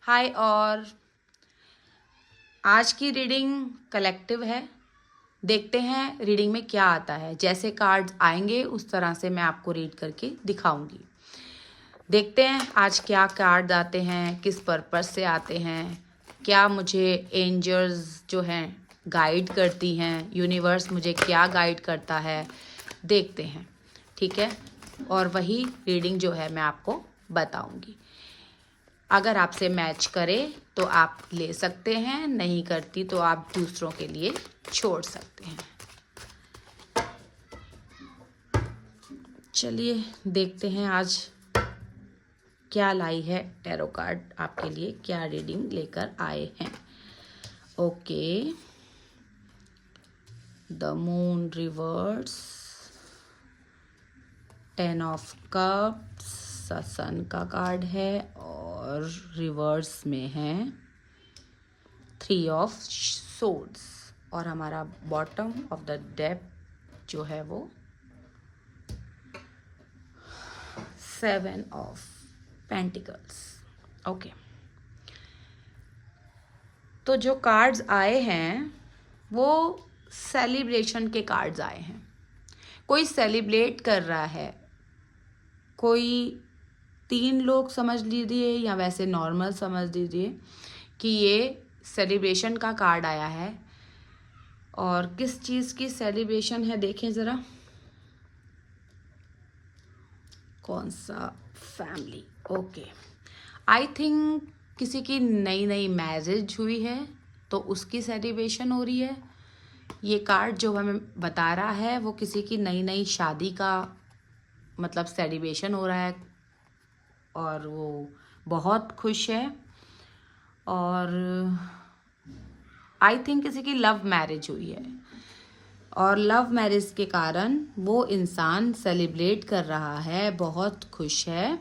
हाय। और आज की रीडिंग कलेक्टिव है। देखते हैं रीडिंग में क्या आता है। जैसे कार्ड्स आएंगे उस तरह से मैं आपको रीड करके दिखाऊंगी। देखते हैं आज क्या कार्ड आते हैं, किस पर्पस से आते हैं, क्या मुझे एंजल्स जो हैं गाइड करती हैं, यूनिवर्स मुझे क्या गाइड करता है, देखते हैं। ठीक है, और वही रीडिंग जो है मैं आपको बताऊंगी। अगर आपसे मैच करे तो आप ले सकते हैं, नहीं करती तो आप दूसरों के लिए छोड़ सकते हैं। चलिए देखते हैं आज क्या लाई है टैरो कार्ड आपके लिए, क्या रीडिंग लेकर आए हैं। Okay, the moon reversed, 10 of cups, sun का कार्ड है और रिवर्स में है 3 ऑफ सोर्ड्स, और हमारा बॉटम ऑफ द डेक जो है वो 7 ऑफ पेंटिकल्स। ओके, तो जो कार्ड्स आए हैं वो सेलिब्रेशन के कार्ड्स आए हैं। कोई सेलिब्रेट कर रहा है, कोई 3 लोग समझ लीजिए या वैसे नॉर्मल समझ लीजिए कि ये सेलिब्रेशन का कार्ड आया है। और किस चीज़ की सेलिब्रेशन है देखें ज़रा, कौन सा, फैमिली। ओके, आई थिंक किसी की नई नई मैरिज हुई है तो उसकी सेलिब्रेशन हो रही है। ये कार्ड जो हमें बता रहा है वो किसी की नई नई शादी का मतलब सेलिब्रेशन हो रहा है और वो बहुत खुश है। और आई थिंक किसी की लव मैरिज हुई है और लव मैरिज के कारण वो इंसान सेलिब्रेट कर रहा है, बहुत खुश है।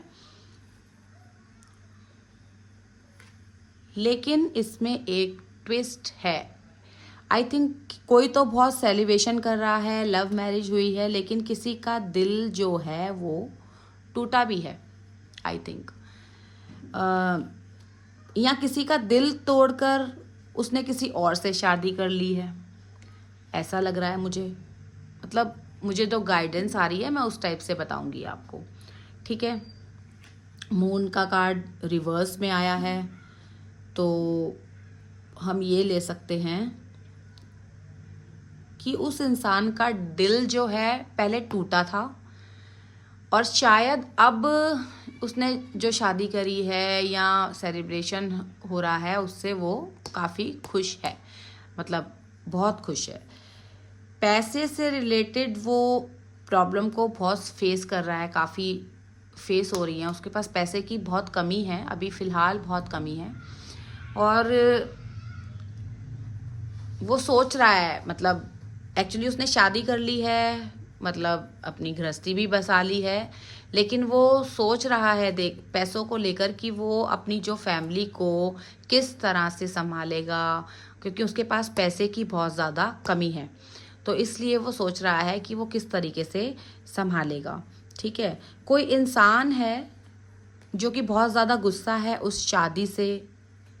लेकिन इसमें एक ट्विस्ट है। आई थिंक कोई तो बहुत सेलिब्रेशन कर रहा है, लव मैरिज हुई है, लेकिन किसी का दिल जो है वो टूटा भी है। आई थिंक या किसी का दिल तोड़कर उसने किसी और से शादी कर ली है, ऐसा लग रहा है मुझे। मतलब मुझे तो गाइडेंस आ रही है, मैं उस टाइप से बताऊंगी आपको। ठीक है, मून का कार्ड रिवर्स में आया है तो हम ये ले सकते हैं कि उस इंसान का दिल जो है पहले टूटा था और शायद अब उसने जो शादी करी है या सेलिब्रेशन हो रहा है उससे वो काफ़ी खुश है, मतलब बहुत खुश है। पैसे से रिलेटेड वो प्रॉब्लम को बहुत फेस कर रहा है, काफ़ी फेस हो रही है, उसके पास पैसे की बहुत कमी है, अभी फ़िलहाल बहुत कमी है। और वो सोच रहा है, मतलब एक्चुअली उसने शादी कर ली है, मतलब अपनी गृहस्थी भी बसा ली है, लेकिन वो सोच रहा है देख पैसों को लेकर कि वो अपनी जो फैमिली को किस तरह से संभालेगा, क्योंकि उसके पास पैसे की बहुत ज़्यादा कमी है। तो इसलिए वो सोच रहा है कि वो किस तरीके से संभालेगा। ठीक है, कोई इंसान है जो कि बहुत ज़्यादा गुस्सा है उस शादी से,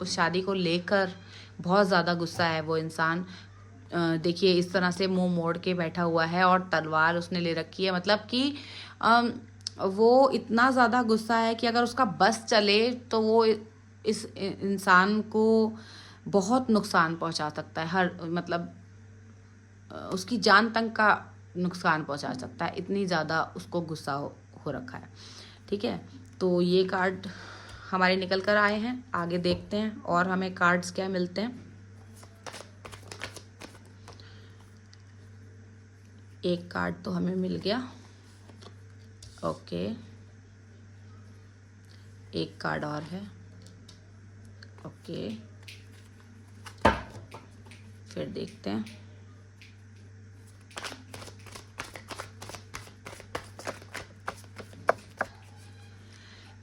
उस शादी को लेकर बहुत ज़्यादा गुस्सा है वो इंसान। देखिए इस तरह से मुंह मोड़ के बैठा हुआ है और तलवार उसने ले रखी है, मतलब कि वो इतना ज़्यादा गुस्सा है कि अगर उसका बस चले तो वो इस इंसान को बहुत नुकसान पहुंचा सकता है, हर मतलब उसकी जान तक का नुकसान पहुंचा सकता है, इतनी ज़्यादा उसको गुस्सा हो रखा है। ठीक है, तो ये कार्ड हमारे निकल कर आए हैं। आगे देखते हैं और हमें कार्ड्स क्या मिलते हैं। एक कार्ड तो हमें मिल गया। ओके, एक कार्ड और है। ओके, फिर देखते हैं।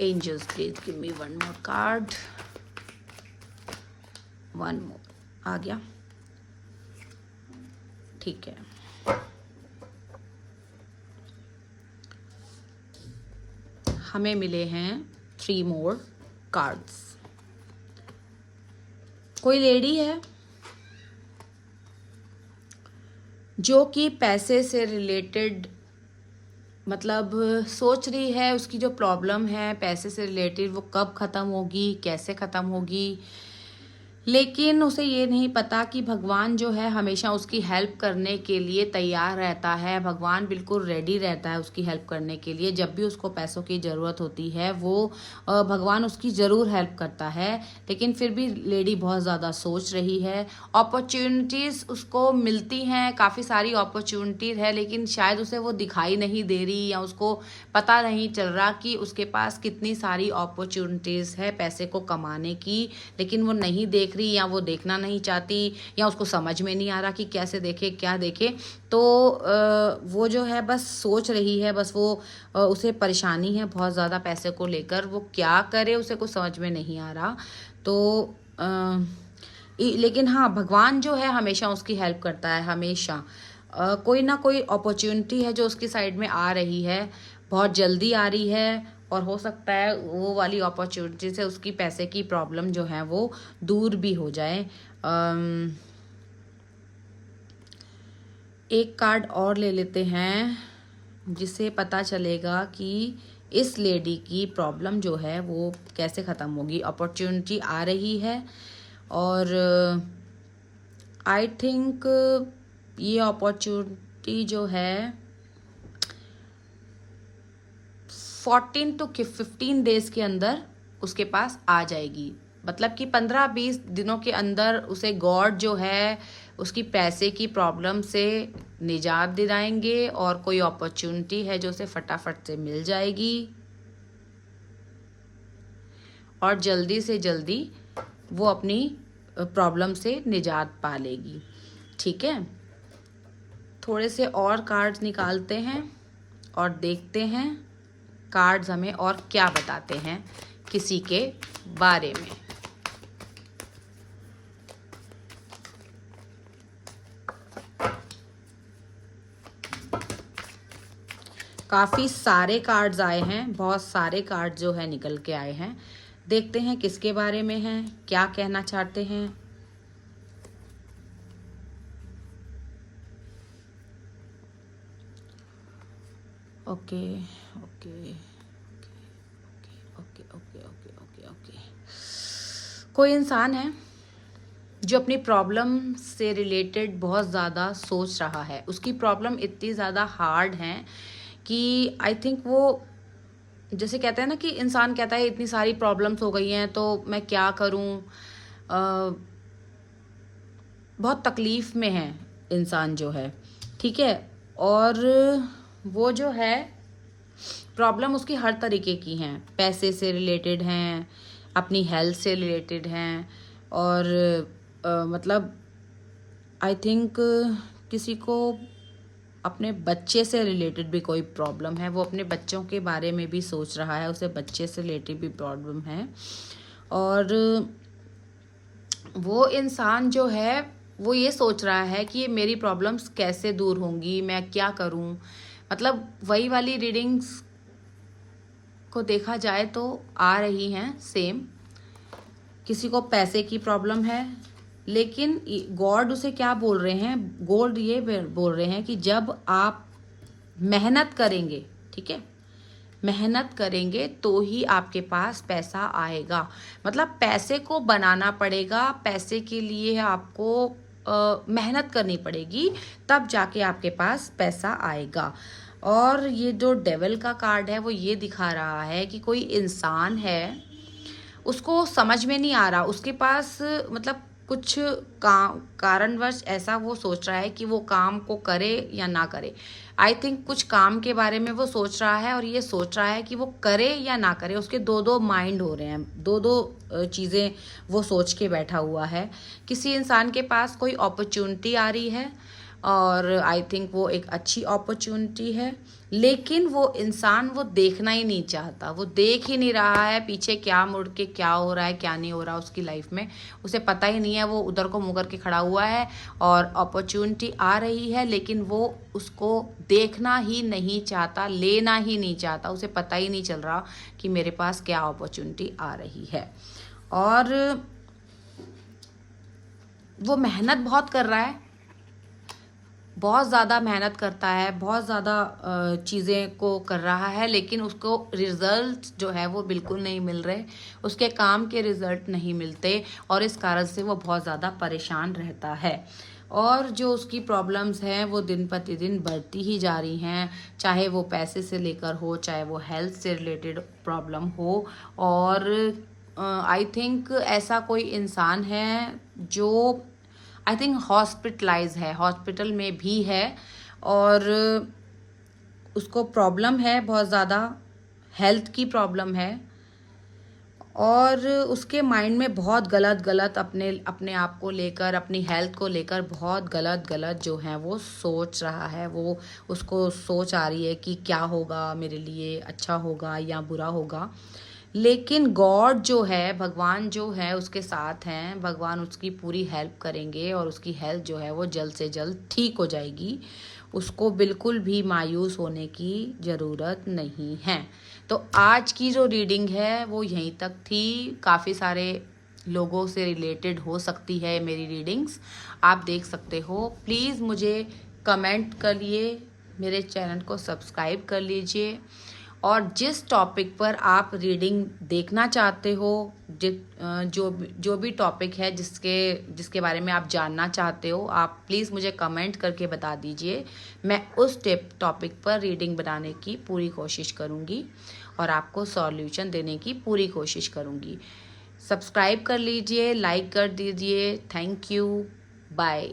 Angels please give me one more card, one more, आ गया। ठीक है, हमें मिले हैं 3 मोर कार्ड्स। कोई लेडी है जो कि पैसे से रिलेटेड मतलब सोच रही है, उसकी जो प्रॉब्लम है पैसे से रिलेटेड वो कब ख़त्म होगी, कैसे ख़त्म होगी, लेकिन उसे ये नहीं पता कि भगवान जो है हमेशा उसकी हेल्प करने के लिए तैयार रहता है। भगवान बिल्कुल रेडी रहता है उसकी हेल्प करने के लिए। जब भी उसको पैसों की ज़रूरत होती है वो भगवान उसकी ज़रूर हेल्प करता है। लेकिन फिर भी लेडी बहुत ज़्यादा सोच रही है। अपॉर्चुनिटीज़ उसको मिलती हैं, काफ़ी सारी अपॉर्चुनिटीज़ है, लेकिन शायद उसे वो दिखाई नहीं दे रही या उसको पता नहीं चल रहा कि उसके पास कितनी सारी अपॉर्चुनिटीज़ है पैसे को कमाने की, लेकिन वो नहीं देख रही या वो देखना नहीं चाहती या उसको समझ में नहीं आ रहा कि कैसे देखे क्या देखे। तो वो जो है बस सोच रही है, बस वो उसे परेशानी है बहुत ज़्यादा पैसे को लेकर। वो क्या करे उसे कुछ समझ में नहीं आ रहा। तो लेकिन हाँ, भगवान जो है हमेशा उसकी हेल्प करता है। हमेशा कोई ना कोई अपॉर्चुनिटी है जो उसकी साइड में आ रही है, बहुत जल्दी आ रही है, और हो सकता है वो वाली अपॉर्चुनिटी से उसकी पैसे की प्रॉब्लम जो है वो दूर भी हो जाए। एक कार्ड और ले लेते हैं जिससे पता चलेगा कि इस लेडी की प्रॉब्लम जो है वो कैसे ख़त्म होगी। अपॉर्चुनिटी आ रही है और आई थिंक ये अपॉर्चुनिटी जो है 14 to 15 डेज के अंदर उसके पास आ जाएगी। मतलब कि 15-20 दिनों के अंदर उसे गॉड जो है उसकी पैसे की प्रॉब्लम से निजात दिलाएंगे और कोई अपॉर्चुनिटी है जो उसे फटाफट से मिल जाएगी और जल्दी से जल्दी वो अपनी प्रॉब्लम से निजात पा लेगी। ठीक है, थोड़े से और कार्ड्स निकालते हैं और देखते हैं कार्ड्स हमें और क्या बताते हैं किसी के बारे में। काफ़ी सारे कार्ड्स आए हैं, बहुत सारे कार्ड जो है निकल के आए हैं। देखते हैं किसके बारे में हैं, क्या कहना चाहते हैं। Okay okay okay okay okay okay okay. कोई इंसान है जो अपनी प्रॉब्लम से रिलेटेड बहुत ज़्यादा सोच रहा है। उसकी प्रॉब्लम इतनी ज़्यादा हार्ड है कि आई थिंक वो, जैसे कहते हैं ना कि इंसान कहता है इतनी सारी प्रॉब्लम्स हो गई हैं तो मैं क्या करूं। बहुत तकलीफ़ में है इंसान जो है, ठीक है। और वो जो है प्रॉब्लम उसकी हर तरीके की हैं, पैसे से रिलेटेड हैं, अपनी हेल्थ से रिलेटेड हैं, और मतलब आई थिंक किसी को अपने बच्चे से रिलेटेड भी कोई प्रॉब्लम है। वो अपने बच्चों के बारे में भी सोच रहा है, उसे बच्चे से रिलेटेड भी प्रॉब्लम है। और वो इंसान जो है वो ये सोच रहा है कि ये मेरी प्रॉब्लम्स कैसे दूर होंगी, मैं क्या करूं। मतलब वही वाली रीडिंग्स को देखा जाए तो आ रही हैं सेम। किसी को पैसे की प्रॉब्लम है, लेकिन गॉड उसे क्या बोल रहे हैं, गॉड ये बोल रहे हैं कि जब आप मेहनत करेंगे, ठीक है, मेहनत करेंगे तो ही आपके पास पैसा आएगा। मतलब पैसे को बनाना पड़ेगा, पैसे के लिए आपको मेहनत करनी पड़ेगी, तब जाके आपके पास पैसा आएगा। और ये जो डेविल का कार्ड है वो ये दिखा रहा है कि कोई इंसान है, उसको समझ में नहीं आ रहा, उसके पास मतलब कुछ कारणवश ऐसा वो सोच रहा है कि वो काम को करे या ना करे। आई थिंक कुछ काम के बारे में वो सोच रहा है और ये सोच रहा है कि वो करे या ना करे। उसके दो दो माइंड हो रहे हैं, दो दो चीज़ें वो सोच के बैठा हुआ है। किसी इंसान के पास कोई अपॉर्चुनिटी आ रही है और आई थिंक वो एक अच्छी अपॉर्चुनिटी है, लेकिन वो इंसान वो देखना ही नहीं चाहता। वो देख ही नहीं रहा है पीछे क्या मुड़ के क्या हो रहा है क्या नहीं हो रहा उसकी लाइफ में, उसे पता ही नहीं है। वो उधर को मुँह करके खड़ा हुआ है और अपॉर्चुनिटी आ रही है, लेकिन वो उसको देखना ही नहीं चाहता, लेना ही नहीं चाहता। उसे पता ही नहीं चल रहा कि मेरे पास क्या अपॉर्चुनिटी आ रही है। और वो मेहनत बहुत कर रहा है, बहुत ज़्यादा मेहनत करता है, बहुत ज़्यादा चीज़ें को कर रहा है, लेकिन उसको रिज़ल्ट जो है वो बिल्कुल नहीं मिल रहे, उसके काम के रिज़ल्ट नहीं मिलते और इस कारण से वो बहुत ज़्यादा परेशान रहता है। और जो उसकी प्रॉब्लम्स हैं वो दिन प्रतिदिन बढ़ती ही जा रही हैं, चाहे वो पैसे से लेकर हो, चाहे वो हेल्थ से रिलेटेड प्रॉब्लम हो। और आई थिंक ऐसा कोई इंसान है जो आई थिंक हॉस्पिटलाइज है, हॉस्पिटल में भी है और उसको प्रॉब्लम है, बहुत ज़्यादा हेल्थ की प्रॉब्लम है और उसके माइंड में बहुत गलत गलत अपने अपने आप को लेकर, अपनी हेल्थ को लेकर बहुत गलत गलत जो है वो सोच रहा है। वो उसको सोच आ रही है कि क्या होगा मेरे लिए, अच्छा होगा या बुरा होगा। लेकिन गॉड जो है, भगवान जो है उसके साथ हैं, भगवान उसकी पूरी हेल्प करेंगे और उसकी हेल्थ जो है वो जल्द से जल्द ठीक हो जाएगी। उसको बिल्कुल भी मायूस होने की ज़रूरत नहीं है। तो आज की जो रीडिंग है वो यहीं तक थी। काफ़ी सारे लोगों से रिलेटेड हो सकती है मेरी रीडिंग्स, आप देख सकते हो। प्लीज़ मुझे कमेंट करिए, मेरे चैनल को सब्सक्राइब कर लीजिए और जिस टॉपिक पर आप रीडिंग देखना चाहते हो, जो भी टॉपिक है जिसके बारे में आप जानना चाहते हो, आप प्लीज़ मुझे कमेंट करके बता दीजिए। मैं उस टॉपिक पर रीडिंग बनाने की पूरी कोशिश करूँगी और आपको सॉल्यूशन देने की पूरी कोशिश करूँगी। सब्सक्राइब कर लीजिए, लाइक कर दीजिए। Thank you, bye.